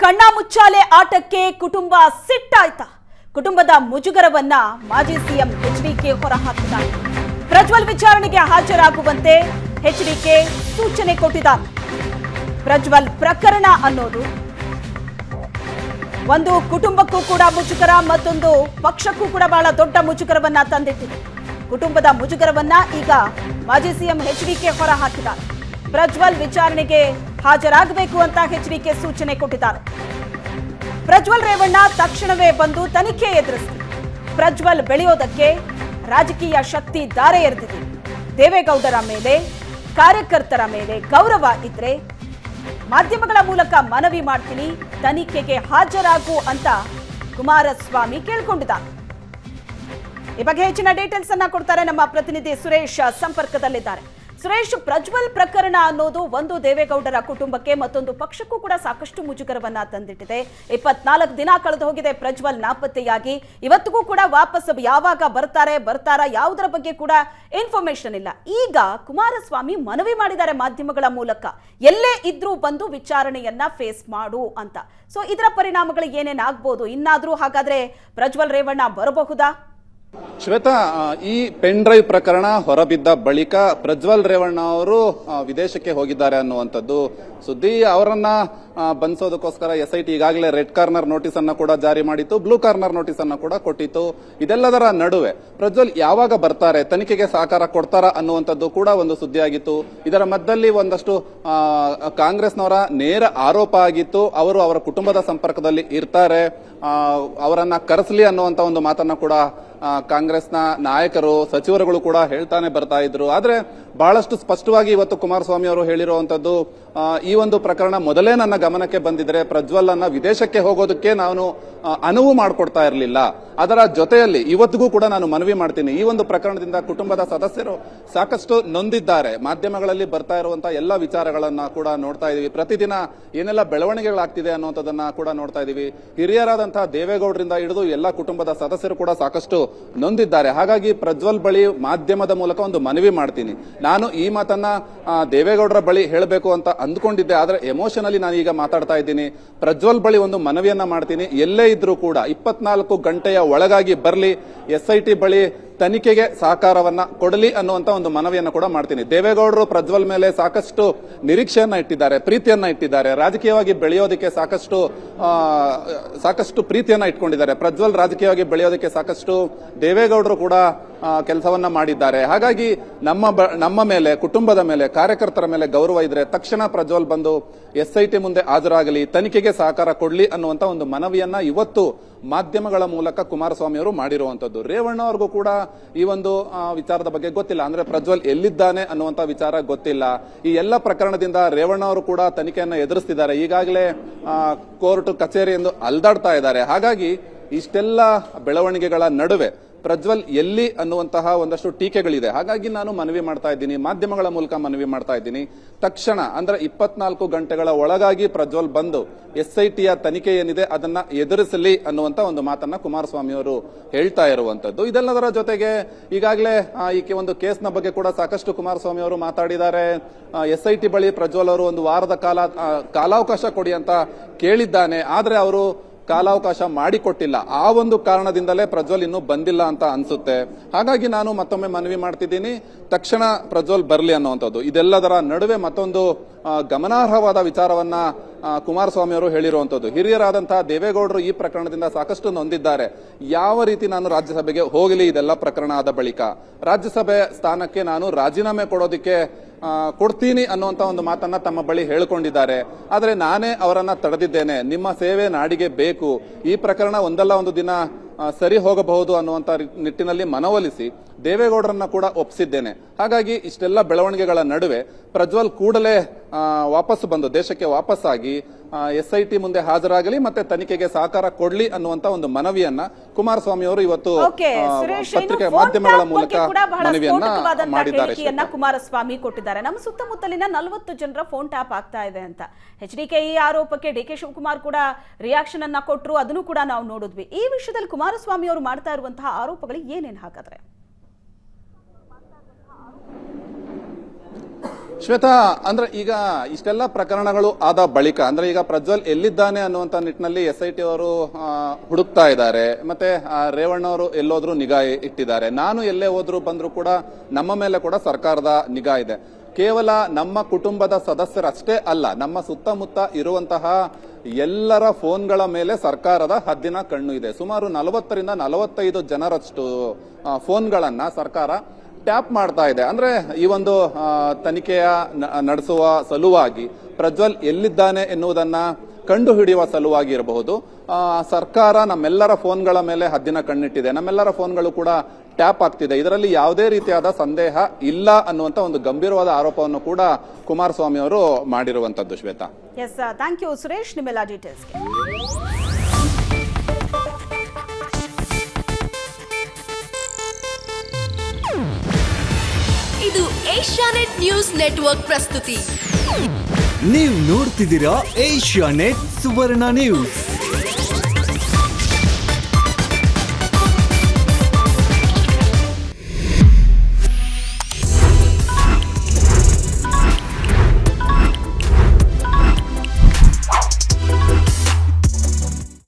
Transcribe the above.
ಕಣ್ಣ ಮುಚ್ಚಾಲೆ ಆಟಕ್ಕೆ ಕುಟುಂಬ ಸಿಟ್ಟಾಯ್ತಾ? ಕುಟುಂಬದ ಮುಜುಗರವನ್ನ ಮಾಜಿ ಸಿಎಂ ಎಚ್ಡಿಕೆ ಹೊರಹಾಕಿದ್ದಾರೆ. ಪ್ರಜ್ವಲ್ ವಿಚಾರಣೆಗೆ ಹಾಜರಾಗುವಂತೆ ಎಚ್ಡಿಕೆ ಸೂಚನೆ ಕೊಟ್ಟಿದ್ದಾರೆ. ಪ್ರಜ್ವಲ್ ಪ್ರಕರಣ ಅನ್ನೋದು ಒಂದು ಕುಟುಂಬಕ್ಕೂ ಕೂಡ ಮುಜುಗರ, ಮತ್ತೊಂದು ಪಕ್ಷಕ್ಕೂ ಕೂಡ ಬಹಳ ದೊಡ್ಡ ಮುಜುಗರವನ್ನ ತಂದಿಟ್ಟಿದೆ. ಕುಟುಂಬದ ಮುಜುಗರವನ್ನ ಈಗ ಮಾಜಿ ಸಿಎಂ ಎಚ್ಡಿಕೆ ಹೊರಹಾಕಿದ್ದಾರೆ. ಪ್ರಜ್ವಲ್ ವಿಚಾರಣೆಗೆ ಹಾಜರಾಗಬೇಕು ಅಂತ ಎಚ್ಡಿಕೆ ಸೂಚನೆ ಕೊಟ್ಟಿದ್ದಾರೆ. ಪ್ರಜ್ವಲ್ ರೇವಣ್ಣ ತಕ್ಷಣವೇ ಬಂದು ತನಿಖೆ ಎದುರಿಸಿ ಪ್ರಜ್ವಲ್ ಬೆಳೆಯೋದಕ್ಕೆ ರಾಜಕೀಯ ಶಕ್ತಿ ದಾರೆ ಎರೆದಿದೆ. ದೇವೇಗೌಡರ ಮೇಲೆ, ಕಾರ್ಯಕರ್ತರ ಮೇಲೆ ಗೌರವ ಇದ್ರೆ ಮಾಧ್ಯಮಗಳ ಮೂಲಕ ಮನವಿ ಮಾಡ್ತೀನಿ, ತನಿಖೆಗೆ ಹಾಜರಾಗು ಅಂತ ಕುಮಾರಸ್ವಾಮಿ ಕೇಳ್ಕೊಂಡಿದ್ದಾರೆ. ಈ ಬಗ್ಗೆ ಹೆಚ್ಚಿನ ಡೀಟೇಲ್ಸ್ ಅನ್ನ ಕೊಡ್ತಾರೆ ನಮ್ಮ ಪ್ರತಿನಿಧಿ ಸುರೇಶ್ ಸಂಪರ್ಕದಲ್ಲಿದ್ದಾರೆ. ಸುರೇಶ್, ಪ್ರಜ್ವಲ್ ಪ್ರಕರಣ ಅನ್ನೋದು ಒಂದು ದೇವೇಗೌಡರ ಕುಟುಂಬಕ್ಕೆ, ಮತ್ತೊಂದು ಪಕ್ಷಕ್ಕೂ ಕೂಡ ಸಾಕಷ್ಟು ಮುಜುಗರವನ್ನ ತಂದಿಟ್ಟಿದೆ. 24 ದಿನ ಕಳೆದು ಹೋಗಿದೆ ಪ್ರಜ್ವಲ್ ನಾಪತ್ತೆಯಾಗಿ. ಇವತ್ತಿಗೂ ಕೂಡ ವಾಪಸ್ ಯಾವಾಗ ಬರ್ತಾರಾ ಯಾವುದರ ಬಗ್ಗೆ ಕೂಡ ಇನ್ಫಾರ್ಮೇಶನ್ ಇಲ್ಲ. ಈಗ ಕುಮಾರಸ್ವಾಮಿ ಮನವಿ ಮಾಡಿದ್ದಾರೆ ಮಾಧ್ಯಮಗಳ ಮೂಲಕ, ಎಲ್ಲೇ ಇದ್ರೂ ಬಂದು ವಿಚಾರಣೆಯನ್ನ ಫೇಸ್ ಮಾಡು ಅಂತ. ಸೊ ಇದರ ಪರಿಣಾಮಗಳು ಏನೇನಾಗಬಹುದು? ಇನ್ನಾದ್ರೂ ಹಾಗಾದ್ರೆ ಪ್ರಜ್ವಲ್ ರೇವಣ್ಣ ಬರಬಹುದಾ? ಶ್ವೇತಾ, ಈ ಪೆನ್ ಡ್ರೈವ್ ಪ್ರಕರಣ ಹೊರಬಿದ್ದ ಬಳಿಕ ಪ್ರಜ್ವಲ್ ರೇವಣ್ಣ ಅವರು ವಿದೇಶಕ್ಕೆ ಹೋಗಿದ್ದಾರೆ ಅನ್ನುವಂಥದ್ದು ಸುದ್ದಿ. ಅವರನ್ನ ಬಂಧಿಸೋದಕ್ಕೋಸ್ಕರ ಎಸ್ಐಟಿ ಈಗಾಗಲೇ ರೆಡ್ ಕಾರ್ನರ್ ನೋಟಿಸ್ ಅನ್ನ ಕೂಡ ಜಾರಿ ಮಾಡಿತ್ತು, ಬ್ಲೂ ಕಾರ್ನರ್ ನೋಟಿಸ್ ಅನ್ನ ಕೂಡ ಕೊಟ್ಟಿತ್ತು. ಇದೆಲ್ಲದರ ನಡುವೆ ಪ್ರಜ್ವಲ್ ಯಾವಾಗ ಬರ್ತಾರೆ, ತನಿಖೆಗೆ ಸಹಕಾರ ಕೊಡ್ತಾರಾ ಅನ್ನುವಂಥದ್ದು ಕೂಡ ಒಂದು ಸುದ್ದಿಯಾಗಿತ್ತು. ಇದರ ಮಧ್ಯದಲ್ಲಿ ಒಂದಷ್ಟು ಕಾಂಗ್ರೆಸ್ನವರ ನೇರ ಆರೋಪ ಆಗಿತ್ತು, ಅವರು ಅವರ ಕುಟುಂಬದ ಸಂಪರ್ಕದಲ್ಲಿ ಇರ್ತಾರೆ, ಅವರನ್ನ ಕರೆಸಲಿ ಅನ್ನುವಂತ ಒಂದು ಮಾತನ್ನ ಕೂಡ ಕಾಂಗ್ರೆಸ್ನ ನಾಯಕರು, ಸಚಿವರುಗಳು ಕೂಡ ಹೇಳ್ತಾನೆ ಬರ್ತಾ ಇದ್ರು. ಆದ್ರೆ ಬಹಳಷ್ಟು ಸ್ಪಷ್ಟವಾಗಿ ಇವತ್ತು ಕುಮಾರಸ್ವಾಮಿ ಅವರು ಹೇಳಿರುವಂತದ್ದು, ಈ ಒಂದು ಪ್ರಕರಣ ಮೊದಲೇ ನನ್ನ ಗಮನಕ್ಕೆ ಬಂದಿದ್ರೆ ಪ್ರಜ್ವಲ್ ಅನ್ನ ವಿದೇಶಕ್ಕೆ ಹೋಗೋದಕ್ಕೆ ನಾನು ಅನುವು ಮಾಡಿಕೊಡ್ತಾ ಇರಲಿಲ್ಲ. ಅದರ ಜೊತೆಯಲ್ಲಿ ಇವತ್ತಿಗೂ ಕೂಡ ನಾನು ಮನವಿ ಮಾಡ್ತೀನಿ, ಈ ಒಂದು ಪ್ರಕರಣದಿಂದ ಕುಟುಂಬದ ಸದಸ್ಯರು ಸಾಕಷ್ಟು ನೊಂದಿದ್ದಾರೆ. ಮಾಧ್ಯಮಗಳಲ್ಲಿ ಬರ್ತಾ ಇರುವಂತಹ ಎಲ್ಲ ವಿಚಾರಗಳನ್ನ ಕೂಡ ನೋಡ್ತಾ ಇದೀವಿ, ಪ್ರತಿದಿನ ಏನೆಲ್ಲ ಬೆಳವಣಿಗೆಗಳಾಗ್ತಿದೆ ಅನ್ನುವಂಥದ್ದನ್ನ ಕೂಡ ನೋಡ್ತಾ ಇದೀವಿ. ಹಿರಿಯರಾದಂತಹ ದೇವೇಗೌಡರಿಂದ ಹಿಡಿದು ಎಲ್ಲ ಕುಟುಂಬದ ಸದಸ್ಯರು ಕೂಡ ಸಾಕಷ್ಟು ನೊಂದಿದ್ದಾರೆ. ಹಾಗಾಗಿ ಪ್ರಜ್ವಲ್ ಬಳಿ ಮಾಧ್ಯಮದ ಮೂಲಕ ಒಂದು ಮನವಿ ಮಾಡ್ತೀನಿ. ನಾನು ಈ ಮಾತನ್ನ ದೇವೇಗೌಡರ ಬಳಿ ಹೇಳಬೇಕು ಅಂತ ಅಂದ್ಕೊಂಡಿದ್ದೆ, ಆದ್ರೆ ಎಮೋಷನಲಿ ನಾನು ಈಗ ಮಾತಾಡ್ತಾ ಇದ್ದೀನಿ. ಪ್ರಜ್ವಲ್ ಬಳಿ ಒಂದು ಮನವಿಯನ್ನ ಮಾಡ್ತೀನಿ, ಎಲ್ಲೇ ಇದ್ರೂ ಕೂಡ 24 ಗಂಟೆಯ ಒಳಗಾಗಿ ಬರ್ಲಿ, ಎಸ್ಐಟಿ ಬಳಿ ತನಿಖೆಗೆ ಸಹಕಾರವನ್ನ ಕೊಡಲಿ ಅನ್ನುವಂತ ಒಂದು ಮನವಿಯನ್ನ ಕೂಡ ಮಾಡ್ತೀನಿ. ದೇವೇಗೌಡರು ಪ್ರಜ್ವಲ್ ಮೇಲೆ ಸಾಕಷ್ಟು ನಿರೀಕ್ಷೆಯನ್ನ ಇಟ್ಟಿದ್ದಾರೆ, ಪ್ರೀತಿಯನ್ನ ಇಟ್ಟಿದ್ದಾರೆ, ರಾಜಕೀಯವಾಗಿ ಬೆಳೆಯೋದಕ್ಕೆ ಸಾಕಷ್ಟು ಪ್ರೀತಿಯನ್ನ ಇಟ್ಕೊಂಡಿದ್ದಾರೆ. ಪ್ರಜ್ವಲ್ ರಾಜಕೀಯವಾಗಿ ಬೆಳೆಯೋದಕ್ಕೆ ಸಾಕಷ್ಟು ದೇವೇಗೌಡರು ಕೂಡ ಕೆಲಸವನ್ನ ಮಾಡಿದ್ದಾರೆ. ಹಾಗಾಗಿ ನಮ್ಮ ಮೇಲೆ, ಕುಟುಂಬದ ಮೇಲೆ, ಕಾರ್ಯಕರ್ತರ ಮೇಲೆ ಗೌರವ ಇದ್ರೆ ತಕ್ಷಣ ಪ್ರಜ್ವಲ್ ಬಂದು ಎಸ್ಐಟಿ ಮುಂದೆ ಹಾಜರಾಗಲಿ, ತನಿಖೆಗೆ ಸಹಕಾರ ಕೊಡ್ಲಿ ಅನ್ನುವಂತ ಒಂದು ಮನವಿಯನ್ನ ಇವತ್ತು ಮಾಧ್ಯಮಗಳ ಮೂಲಕ ಕುಮಾರಸ್ವಾಮಿ ಅವರು ಮಾಡಿರುವಂತದ್ದು. ರೇವಣ್ಣ ಅವ್ರಿಗೂ ಕೂಡ ಈ ಒಂದು ವಿಚಾರದ ಬಗ್ಗೆ ಗೊತ್ತಿಲ್ಲ, ಅಂದ್ರೆ ಪ್ರಜ್ವಲ್ ಎಲ್ಲಿದ್ದಾನೆ ಅನ್ನುವಂತ ವಿಚಾರ ಗೊತ್ತಿಲ್ಲ. ಈ ಎಲ್ಲ ಪ್ರಕರಣದಿಂದ ರೇವಣ್ಣ ಅವರು ಕೂಡ ತನಿಖೆಯನ್ನ ಎದುರಿಸ್ತಿದ್ದಾರೆ. ಈಗಾಗಲೇ ಕೋರ್ಟ್ ಕಚೇರಿ ಎಂದು ಅಲ್ದಾಡ್ತಾ ಇದ್ದಾರೆ. ಹಾಗಾಗಿ ಇಷ್ಟೆಲ್ಲ ಬೆಳವಣಿಗೆಗಳ ನಡುವೆ ಪ್ರಜ್ವಲ್ ಎಲ್ಲಿ ಅನ್ನುವಂತಹ ಒಂದಷ್ಟು ಟೀಕೆಗಳಿದೆ. ಹಾಗಾಗಿ ನಾನು ಮನವಿ ಮಾಡ್ತಾ ಇದ್ದೀನಿ, ಮಾಧ್ಯಮಗಳ ಮೂಲಕ ಮನವಿ ಮಾಡ್ತಾ ಇದ್ದೀನಿ, ತಕ್ಷಣ ಅಂದ್ರೆ 24 ಗಂಟೆಗಳ ಒಳಗಾಗಿ ಪ್ರಜ್ವಲ್ ಬಂದು ಎಸ್ಐಟಿಯ ತನಿಖೆ ಏನಿದೆ ಅದನ್ನ ಎದುರಿಸಲಿ ಅನ್ನುವಂತ ಒಂದು ಮಾತನ್ನ ಕುಮಾರಸ್ವಾಮಿ ಅವರು ಹೇಳ್ತಾ ಇರುವಂತದ್ದು. ಇದೆಲ್ಲದರ ಜೊತೆಗೆ ಈಗಾಗಲೇ ಈ ಒಂದು ಕೇಸ್ನ ಬಗ್ಗೆ ಕೂಡ ಸಾಕಷ್ಟು ಕುಮಾರಸ್ವಾಮಿ ಅವರು ಮಾತಾಡಿದ್ದಾರೆ. ಎಸ್ಐಟಿ ಬಳಿ ಪ್ರಜ್ವಲ್ ಅವರು ಒಂದು ವಾರದ ಕಾಲಾವಕಾಶ ಕೊಡಿ ಅಂತ ಕೇಳಿದ್ದಾನೆ, ಆದ್ರೆ ಅವರು ಕಾಲಾವಕಾಶ ಮಾಡಿಕೊಟ್ಟಿಲ್ಲ. ಆ ಒಂದು ಕಾರಣದಿಂದಲೇ ಪ್ರಜ್ವಲ್ ಇನ್ನೂ ಬಂದಿಲ್ಲ ಅಂತ ಅನ್ಸುತ್ತೆ. ಹಾಗಾಗಿ ನಾನು ಮತ್ತೊಮ್ಮೆ ಮನವಿ ಮಾಡ್ತಿದ್ದೀನಿ, ತಕ್ಷಣ ಪ್ರಜ್ವಲ್ ಬರಲಿ ಅನ್ನುವಂಥದ್ದು. ಇದೆಲ್ಲದರ ನಡುವೆ ಮತ್ತೊಂದು ಗಮನಾರ್ಹವಾದ ವಿಚಾರವನ್ನ ಕುಮಾರಸ್ವಾಮಿ ಅವರು ಹೇಳಿರುವಂತದ್ದು, ಹಿರಿಯರಾದಂತಹ ದೇವೇಗೌಡರು ಈ ಪ್ರಕರಣದಿಂದ ಸಾಕಷ್ಟು ನೊಂದಿದ್ದಾರೆ. ಯಾವ ರೀತಿ ನಾನು ರಾಜ್ಯಸಭೆಗೆ ಹೋಗಲಿ ಇದೆಲ್ಲ ಪ್ರಕರಣ ಆದ ಬಳಿಕ, ರಾಜ್ಯಸಭೆ ಸ್ಥಾನಕ್ಕೆ ನಾನು ರಾಜೀನಾಮೆ ಕೊಡೋದಕ್ಕೆ ಕೊಡ್ತೀನಿ ಅನ್ನುವಂತ ಒಂದು ಮಾತನ್ನ ತಮ್ಮ ಬಳಿ ಹೇಳಿಕೊಂಡಿದ್ದಾರೆ. ಆದ್ರೆ ನಾನೇ ಅವರನ್ನ ತಡೆದಿದ್ದೇನೆ, ನಿಮ್ಮ ಸೇವೆ ನಾಡಿಗೆ ಬೇಕು, ಈ ಪ್ರಕರಣ ಒಂದಲ್ಲ ಒಂದು ದಿನ ಸರಿ ಹೋಗಬಹುದು ಅನ್ನುವಂತ ನಿಟ್ಟಿನಲ್ಲಿ ಮನವೊಲಿಸಿ ದೇವೇಗೌಡರನ್ನ ಕೂಡ ಒಪ್ಪಿಸಿದ್ದೇನೆ. ಹಾಗಾಗಿ ಇಷ್ಟೆಲ್ಲ ಬೆಳವಣಿಗೆಗಳ ನಡುವೆ ಪ್ರಜ್ವಲ್ ಕೂಡಲೇ ವಾಪಸ್ ಬಂದು ದೇಶಕ್ಕೆ ವಾಪಸ್ಸಾಗಿ ಎಸ್ಐಟಿ ಮುಂದೆ ಹಾಜರಾಗಲಿ, ಮತ್ತೆ ತನಿಖೆಗೆ ಸಹಕಾರ ಕೊಡ್ಲಿ ಅನ್ನುವಂತ ಒಂದು ಮನವಿಯನ್ನ ಕುಮಾರಸ್ವಾಮಿ ಅವರು ಇವತ್ತು ಪತ್ರಿಕೆ ಮಾಧ್ಯಮಗಳ ಮೂಲಕ ಮನವಿಯನ್ನ ಮಾಡಿದ್ದಾರೆ. ಕುಮಾರಸ್ವಾಮಿ ಕೊಟ್ಟಿದ್ದಾರೆ. ನಮ್ಮ ಸುತ್ತಮುತ್ತಲಿನ 40 ಜನರ ಫೋನ್ ಟ್ಯಾಪ್ ಆಗ್ತಾ ಇದೆ ಅಂತ ಎಚ್ಡಿಕೆ ಈ ಆರೋಪಕ್ಕೆ ಡಿಕೆ ಶಿವಕುಮಾರ್ ಕೂಡ ರಿಯಾಕ್ಷನ್ ಅನ್ನ ಕೊಟ್ಟರು, ಅದನ್ನು ಕೂಡ ನಾವು ನೋಡಿದ್ವಿ. ಈ ವಿಷಯದಲ್ಲಿ ಕುಮಾರಸ್ವಾಮಿ ಅವರು ಮಾಡ್ತಾ ಇರುವಂತಹ ಆರೋಪಗಳು ಏನೇನು ಹಾಗಾದ್ರೆ? ಶ್ವೇತಾ, ಅಂದ್ರೆ ಈಗ ಇಷ್ಟೆಲ್ಲ ಪ್ರಕರಣಗಳು ಆದ ಬಳಿಕ ಅಂದ್ರೆ ಈಗ ಪ್ರಜ್ವಲ್ ಎಲ್ಲಿದ್ದಾನೆ ಅನ್ನುವಂತ ನಿಟ್ಟಿನಲ್ಲಿ SIT ಅವರು ಹುಡುಕ್ತಾ ಇದ್ದಾರೆ. ಮತ್ತೆ ರೇವಣ್ಣ ಅವರು ಎಲ್ಲೋದ್ರು ನಿಗಾ ಇಟ್ಟಿದ್ದಾರೆ. ನಾನು ಎಲ್ಲೇ ಹೋದ್ರು ಬಂದ್ರು ಕೂಡ ನಮ್ಮ ಮೇಲೆ ಕೂಡ ಸರ್ಕಾರದ ನಿಗಾ ಇದೆ. ಕೇವಲ ನಮ್ಮ ಕುಟುಂಬದ ಸದಸ್ಯರಷ್ಟೇ ಅಲ್ಲ, ನಮ್ಮ ಸುತ್ತಮುತ್ತ ಇರುವಂತಹ ಎಲ್ಲರ ಫೋನ್ಗಳ ಮೇಲೆ ಸರ್ಕಾರದ ಹದ್ದಿನ ಕಣ್ಣು ಇದೆ. ಸುಮಾರು 40ರಿಂದ 45 ಜನರಷ್ಟು ಫೋನ್ಗಳನ್ನ ಸರ್ಕಾರ ಟ್ಯಾಪ್ ಮಾಡ್ತಾ ಇದೆ. ಅಂದ್ರೆ ಈ ಒಂದು ತನಿಖೆಯ ನಡೆಸುವ ಸಲುವಾಗಿ ಪ್ರಜ್ವಲ್ ಎಲ್ಲಿದ್ದಾನೆ ಎನ್ನುವುದನ್ನ ಕಂಡು ಹಿಡಿಯುವ ಸಲುವಾಗಿ ಇರಬಹುದು. ಸರ್ಕಾರ ನಮ್ಮೆಲ್ಲರ ಫೋನ್ಗಳ ಮೇಲೆ ಹದ್ದಿನ ಕಣ್ಣಿಟ್ಟಿದೆ. ನಮ್ಮೆಲ್ಲರ ಫೋನ್ಗಳು ಕೂಡ ಟ್ಯಾಪ್ ಆಗ್ತಿದೆ. ಇದರಲ್ಲಿ ಯಾವುದೇ ರೀತಿಯಾದ ಸಂದೇಹ ಇಲ್ಲ ಅನ್ನುವಂತ ಒಂದು ಗಂಭೀರವಾದ ಆರೋಪವನ್ನು ಕೂಡ ಕುಮಾರಸ್ವಾಮಿ ಅವರು ಮಾಡಿರುವಂತದ್ದು. Shweta, yes, thank you Suresh, ನಿಮ್ಮೆಲ್ಲ ಡೀಟೇಲ್ಸ್ಗೆ. ಇದು ಏಷ್ಯಾನೆಟ್ ನ್ಯೂಸ್ ನೆಟ್ವರ್ಕ್ ಪ್ರಸ್ತುತಿ. ನೀವು ನೋಡ್ತಿದ್ದೀರಾ ಏಷ್ಯಾನೆಟ್ ಸುವರ್ಣ ನ್ಯೂಸ್.